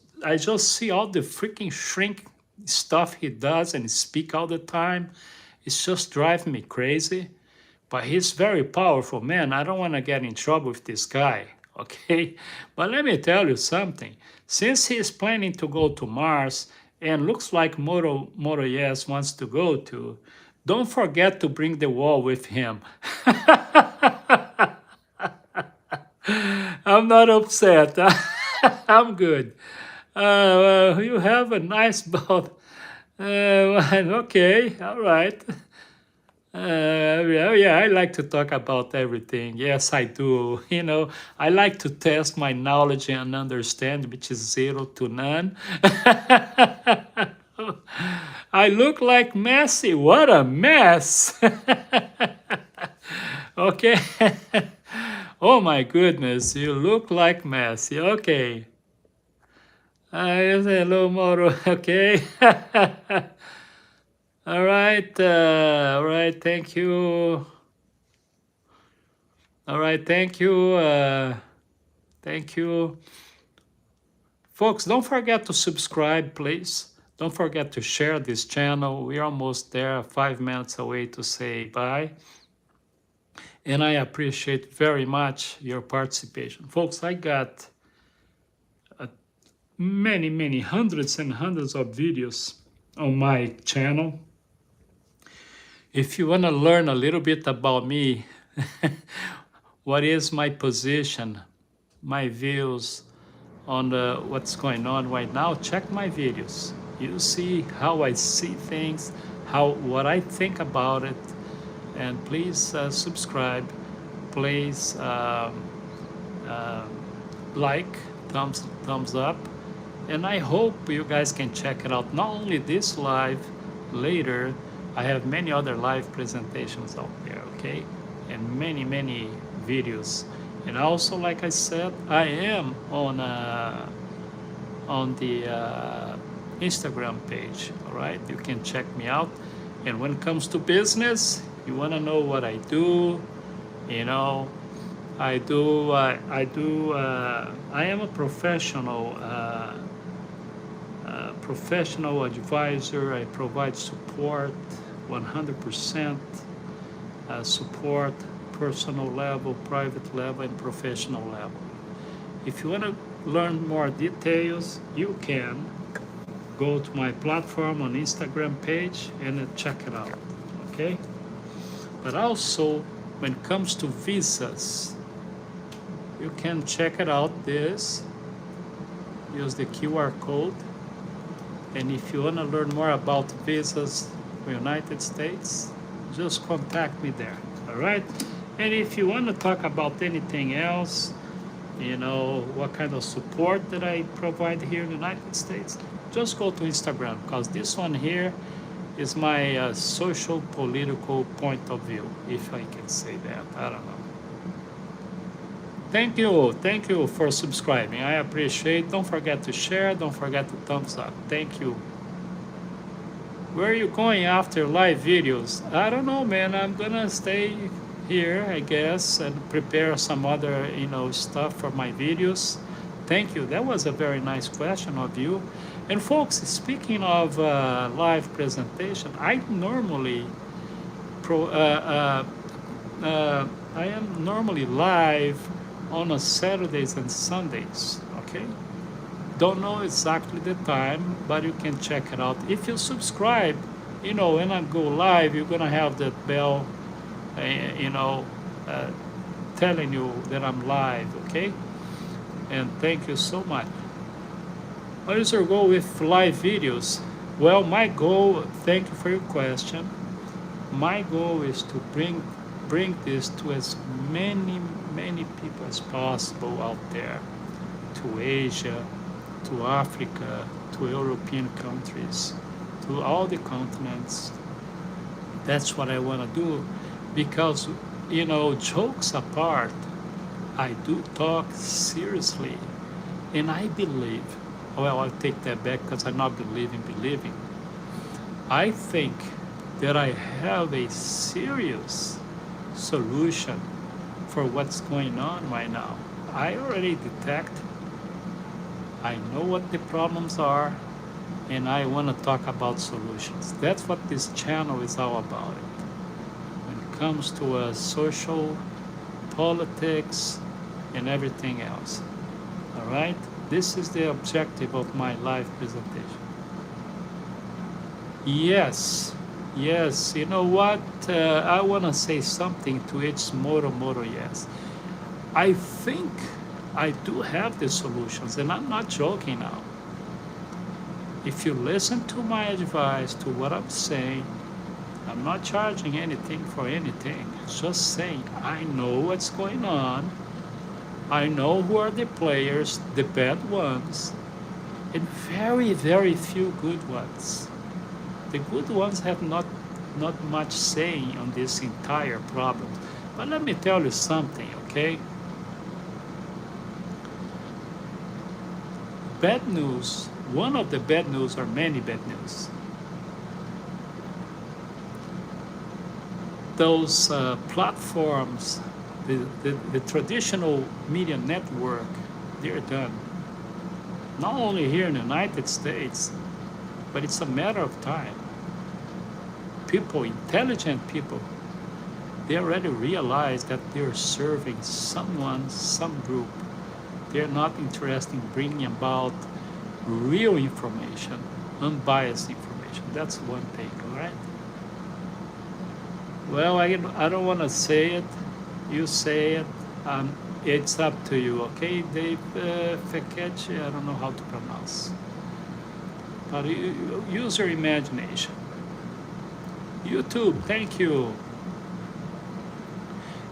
see all the freaking shrink stuff he does and speak all the time. It's just driving me crazy. But he's very powerful, man. I don't want to get in trouble with this guy, okay? But let me tell you something. Since he's planning to go to Mars, and looks like Moro Yes wants to go to, don't forget to bring the wall with him. I'm not upset. I'm good. You have a nice boat. Okay, all right. Yeah, I like to talk about everything. Yes, I do. You know, I like to test my knowledge and understanding, which is 0 to none. I look like Messi. What a mess. Okay. Oh my goodness, you look like Messi. Okay. Hello, Moro. Okay. All right. Thank you. All right. Thank you. Thank you. Folks, don't forget to subscribe, please. Don't forget to share this channel. We're almost there, 5 minutes away to say bye. And I appreciate very much your participation. Folks, I got many, hundreds and hundreds of videos on my channel. If you want to learn a little bit about me, what is my position, my views on what's going on right now, check my videos. You see how I see things, what I think about it, and please subscribe. Please like, thumbs up, and I hope you guys can check it out. Not only this live, later I have many other live presentations out there, okay, and many videos. And also, like I said, I am on the Instagram page. All right, you can check me out. And when it comes to business, you want to know what I do. You know, I am a professional advisor. I provide support, 100% support, personal level, private level, and professional level. If you want to learn more details, you can go to my platform on Instagram page and check it out, okay? But also, when it comes to visas, you can check it out this, use the QR code, and if you want to learn more about visas for United States, just contact me there, all right? And if you want to talk about anything else, you know, what kind of support that I provide here in the United States, just go to Instagram, because this one here is my social political point of view, if I can say that. I don't know. Thank you for subscribing. I appreciate. Don't forget to share. Don't forget to thumbs up. Thank you. Where are you going after live videos? I don't know, man. I'm gonna stay here, I guess, and prepare some other, stuff for my videos. Thank you. That was a very nice question of you. And folks, speaking of live presentation, I normally I am normally live on a Saturdays and Sundays. Okay. Don't know exactly the time, but you can check it out. If you subscribe, when I go live, you're gonna have that bell, telling you that I'm live, okay? And thank you so much. What is your goal with live videos? Well, my goal, thank you for your question. My goal is to bring this to as many people as possible out there, to Asia, to Africa, to European countries, to all the continents. That's what I want to do, because, jokes apart, I do talk seriously, and I believe, well, I'll take that back, because I not believe in believing. I think that I have a serious solution for what's going on right now. I already detect, I know what the problems are, and I want to talk about solutions. That's what this channel is all about. When it comes to social, politics, and everything else. All right? This is the objective of my live presentation. Yes, you know what? I want to say something to its motto, yes. I think I do have the solutions, and I'm not joking now. If you listen to my advice, to what I'm saying, I'm not charging anything for anything. It's just saying, I know what's going on. I know who are the players, the bad ones, and very few good ones. The good ones have not much saying on this entire problem. But let me tell you something, okay? Bad news, one of the bad news, or many bad news, those platforms, the traditional media network, they're done. Not only here in the United States, but it's a matter of time. People, intelligent people, they already realize that they're serving someone, some group. They're not interested in bringing about real information, unbiased information. That's one thing, all right? Well, I don't want to say it. You say it. It's up to you, okay? Dave Fekete, I don't know how to pronounce. But use your imagination. YouTube, thank you.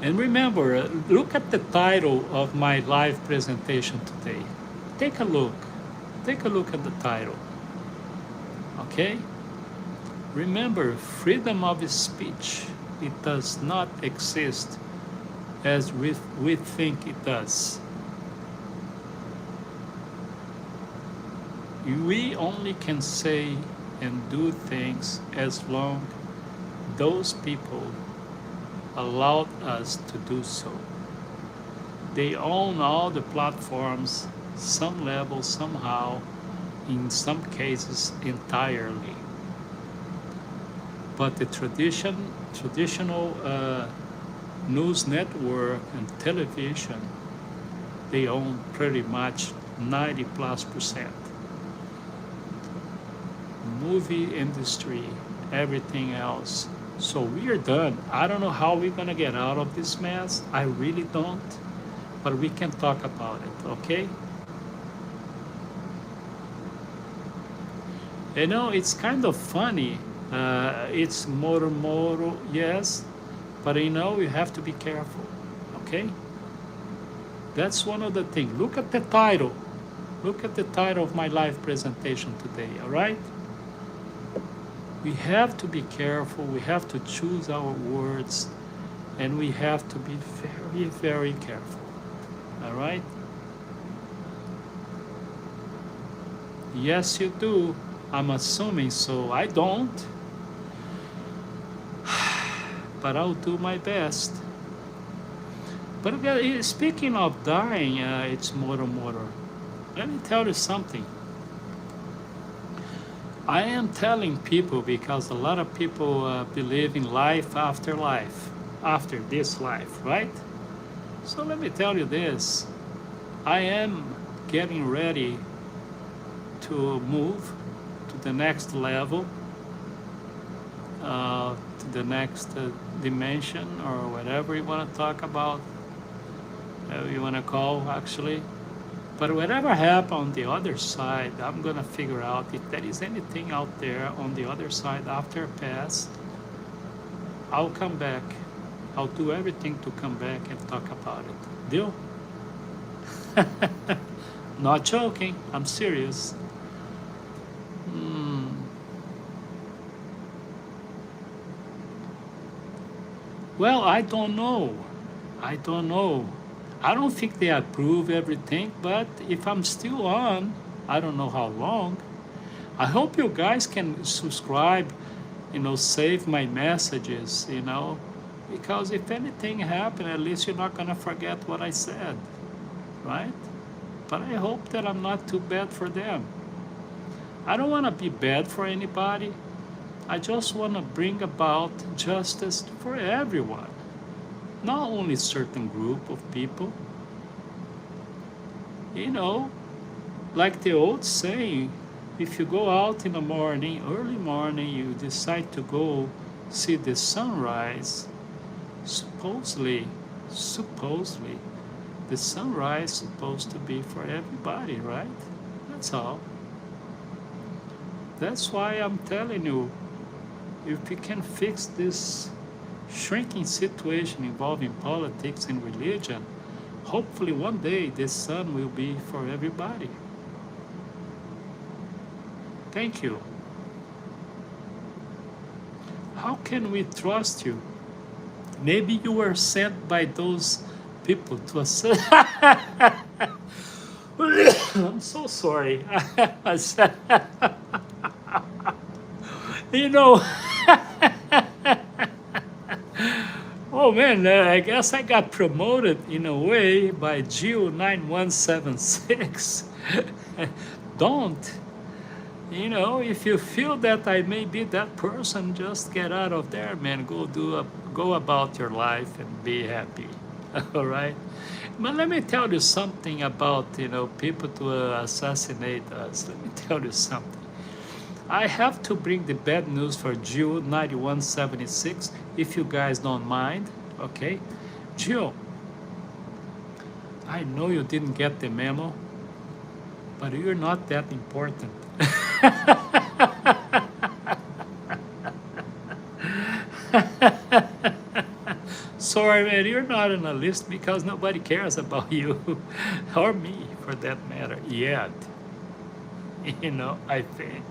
And remember, look at the title of my live presentation today. Take a look. Take a look at the title. Okay? Remember, freedom of speech, it does not exist as we think it does. We only can say and do things as long those people allowed us to do so. They own all the platforms, some level, somehow, in some cases entirely. But the traditional news network and television, they own pretty much 90+%. Movie industry, everything else. So we are done. I don't know how we're gonna get out of this mess. I really don't. But we can talk about it, okay? You know, it's kind of funny. It's moro, yes, but you know, you have to be careful, okay? That's one of the things. Look at the title. Look at the title of my live presentation today, all right? We have to be careful. We have to choose our words, and we have to be very, very careful, all right? Yes, you do. I'm assuming so. I don't. But I'll do my best. But speaking of dying, it's moro. Let me tell you something. I am telling people because a lot of people believe in life, after this life, right? So let me tell you this. I am getting ready to move to the next level, to the next dimension, or whatever you want to talk about, you want to call actually. But whatever happens on the other side, I'm going to figure out if there is anything out there on the other side after pass. I'll come back. I'll do everything to come back and talk about it. Deal? Not joking. I'm serious. Well, I don't know. I don't think they approve everything, but if I'm still on, I don't know how long. I hope you guys can subscribe, save my messages, because if anything happens, at least you're not going to forget what I said, right? But I hope that I'm not too bad for them. I don't want to be bad for anybody. I just want to bring about justice for everyone. Not only a certain group of people. Like the old saying, if you go out in the morning, early morning, you decide to go see the sunrise, supposedly, the sunrise is supposed to be for everybody, right? That's all. That's why I'm telling you, if we can fix this shrinking situation involving politics and religion, hopefully one day the sun will be for everybody. Thank you. How can we trust you? Maybe you were sent by those people to us. I'm so sorry. Oh man, I guess I got promoted in a way by Geo9176. Don't. You know, if you feel that I may be that person, just get out of there, man. Go about your life and be happy. All right. But let me tell you something about, people to assassinate us. Let me tell you something. I have to bring the bad news for Jill 9176, if you guys don't mind. Okay, Jill, I know you didn't get the memo, but you're not that important. Sorry, man, you're not on a list because nobody cares about you or me for that matter yet. I think.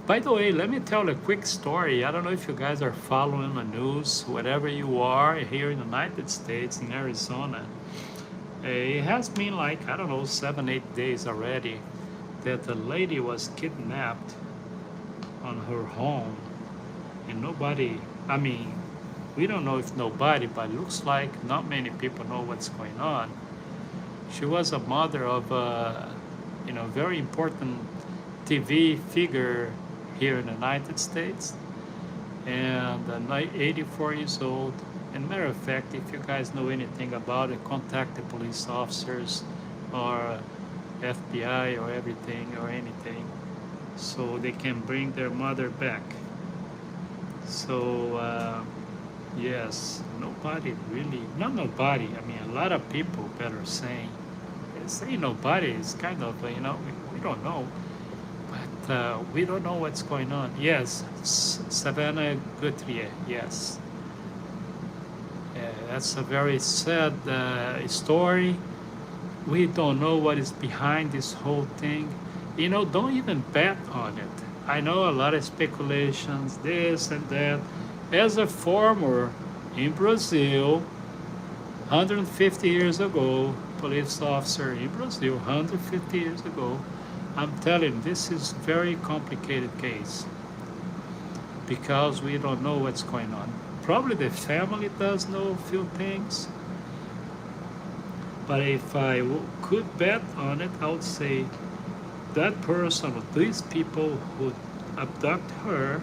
By the way, let me tell a quick story. I don't know if you guys are following the news, wherever you are here in the United States, in Arizona. It has been like, I don't know, 7, 8 days already that a lady was kidnapped on her home. And nobody, I mean, we don't know if nobody, but it looks like not many people know what's going on. She was a mother of a, very important TV figure here in the United States, and 84 years old. And matter of fact, if you guys know anything about it, contact the police officers or FBI or everything or anything, so they can bring their mother back. So yes, nobody really, not nobody. I mean, a lot of people better saying. Say nobody is kind of, we don't know. But we don't know what's going on. Yes, Savannah Guthrie, yes. That's a very sad story. We don't know what is behind this whole thing. Don't even bet on it. I know a lot of speculations, this and that. As a former in Brazil, 150 years ago, police officer in Brazil, 150 years ago, I'm telling you, this is very complicated case because we don't know what's going on. Probably the family does know a few things, but if I could bet on it, I would say that person or these people who abduct her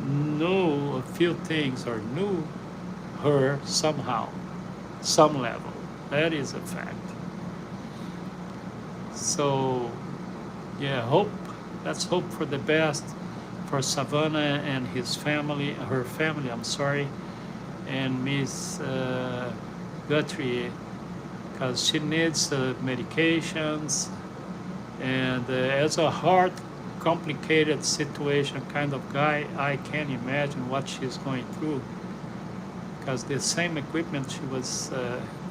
know a few things or knew her somehow, some level. That is a fact. So, yeah, let's hope for the best for Savannah and her family, I'm sorry, and Miss Guthrie, because she needs medications, and as a heart complicated situation kind of guy, I can't imagine what she's going through, because the same equipment she was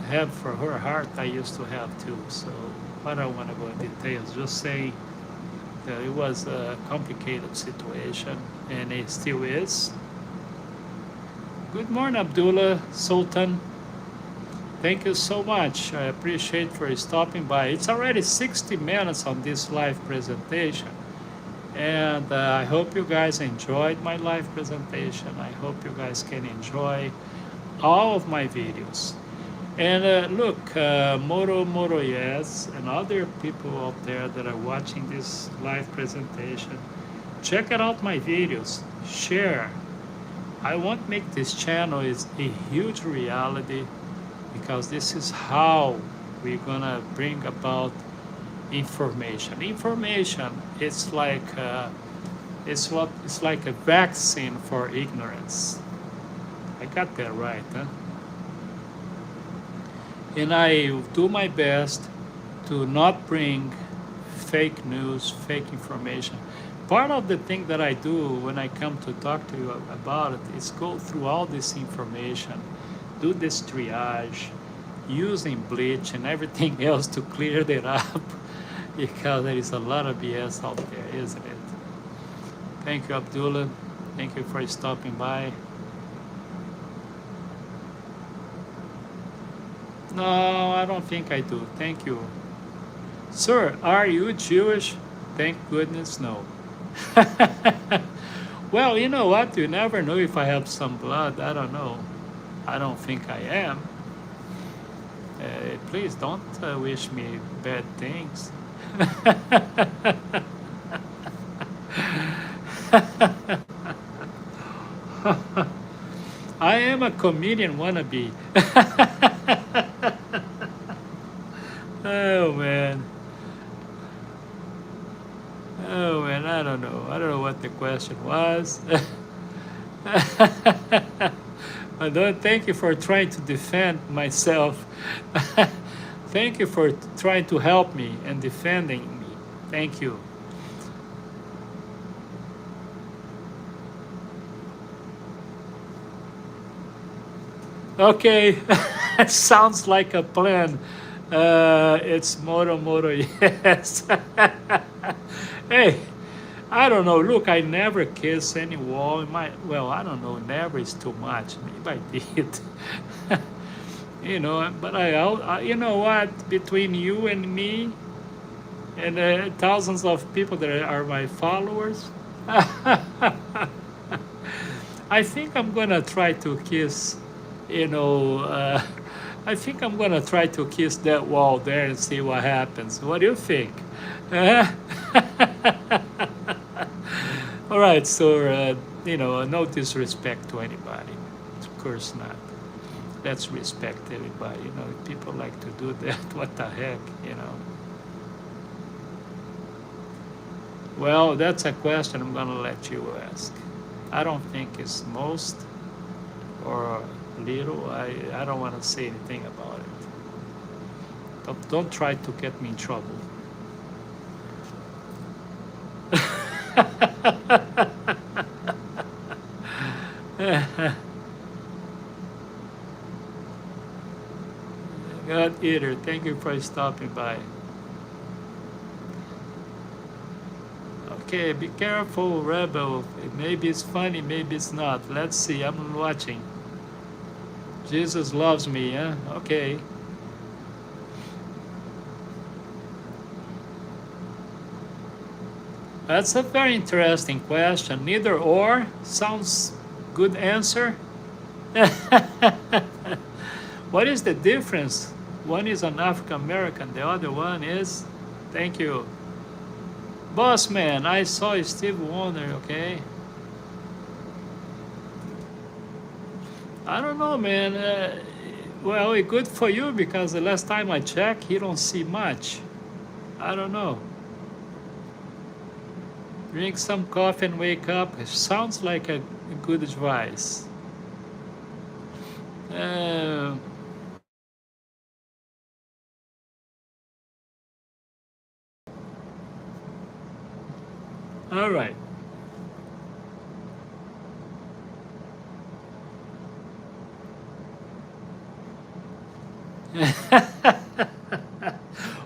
have for her heart I used to have too. So I don't want to go in details, just saying that it was a complicated situation, and it still is. Good morning, Abdullah Sultan. Thank you so much. I appreciate for stopping by. It's already 60 minutes on this live presentation, and I hope you guys enjoyed my live presentation. I hope you guys can enjoy all of my videos. And look, Moto Yes, and other people out there that are watching this live presentation, check out my videos, share. I want to make this channel is a huge reality, because this is how we're gonna bring about information. Information, it's like it's like a vaccine for ignorance. I got that right, huh? And I do my best to not bring fake news, fake information. Part of the thing that I do when I come to talk to you about it is go through all this information, do this triage, using bleach and everything else to clear it up, because there is a lot of BS out there, isn't it? Thank you, Abdullah. Thank you for stopping by. No, I don't think I do. Thank you. Sir, are you Jewish? Thank goodness, no. Well, you know what? You never know if I have some blood. I don't know. I don't think I am. Please don't wish me bad things. I am a comedian wannabe. Oh man. Oh man, I don't know. I don't know what the question was. I don't thank you for trying to defend myself. Thank you for trying to help me and defending me. Thank you. Okay, sounds like a plan. It's Moto, yes. Hey, I don't know. Look, I never kiss any wall in my. Well, I don't know. Never is too much. Maybe I did. But you know what? Between you and me, and thousands of people that are my followers, I think I'm gonna try to kiss. You know, I think I'm gonna try to kiss that wall there and see what happens. What do you think? All right, so no disrespect to anybody. Of course not. Let's respect everybody. If people like to do that, what the heck, Well, that's a question I'm gonna let you ask. I don't think it's most or little. I don't want to say anything about it. Don't try to get me in trouble. God eater, thank you for stopping by. Okay, be careful, Rebel. Maybe it's funny, maybe it's not. Let's see, I'm watching. Jesus loves me, huh? Okay. That's a very interesting question. Neither or sounds good answer. What is the difference? One is an African American, the other one is, thank you. Boss man, I saw Steve Wonder, okay? I don't know, man. Well, good for you because the last time I checked, he don't see much. I don't know. Drink some coffee and wake up. It sounds like a good advice. All right.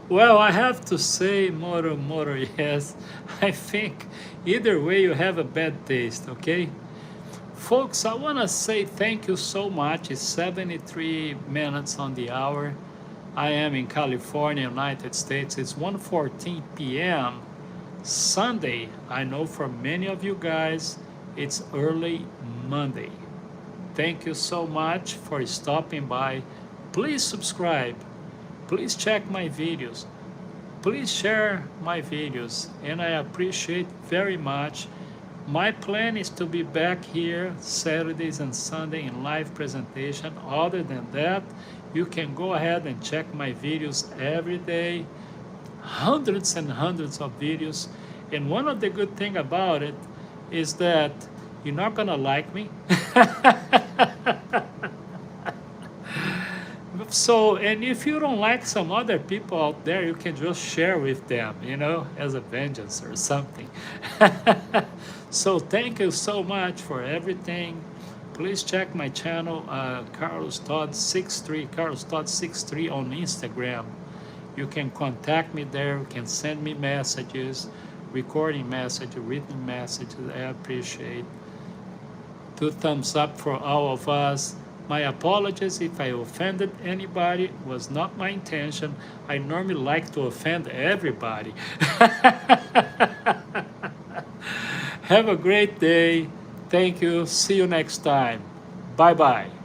Well, I have to say, Moro, yes. I think either way you have a bad taste, okay? Folks, I want to say thank you so much. It's 73 minutes on the hour. I am in California, United States. It's 1:14 p.m. Sunday. I know for many of you guys, it's early Monday. Thank you so much for stopping by. Please subscribe. Please check my videos. Please share my videos, and I appreciate very much. My plan is to be back here Saturdays and Sunday in live presentation. Other than that, you can go ahead and check my videos every day. Hundreds and hundreds of videos. And one of the good thing about it is that you're not gonna like me. So, and if you don't like some other people out there, you can just share with them, as a vengeance or something. So thank you so much for everything. Please check my channel, Carlos Todd 63, Carlos Todd 63 on Instagram. You can contact me there. You can send me messages, recording messages, written messages. I appreciate. 2 thumbs up for all of us. My apologies if I offended anybody. It was not my intention. I normally like to offend everybody. Have a great day. Thank you. See you next time. Bye-bye.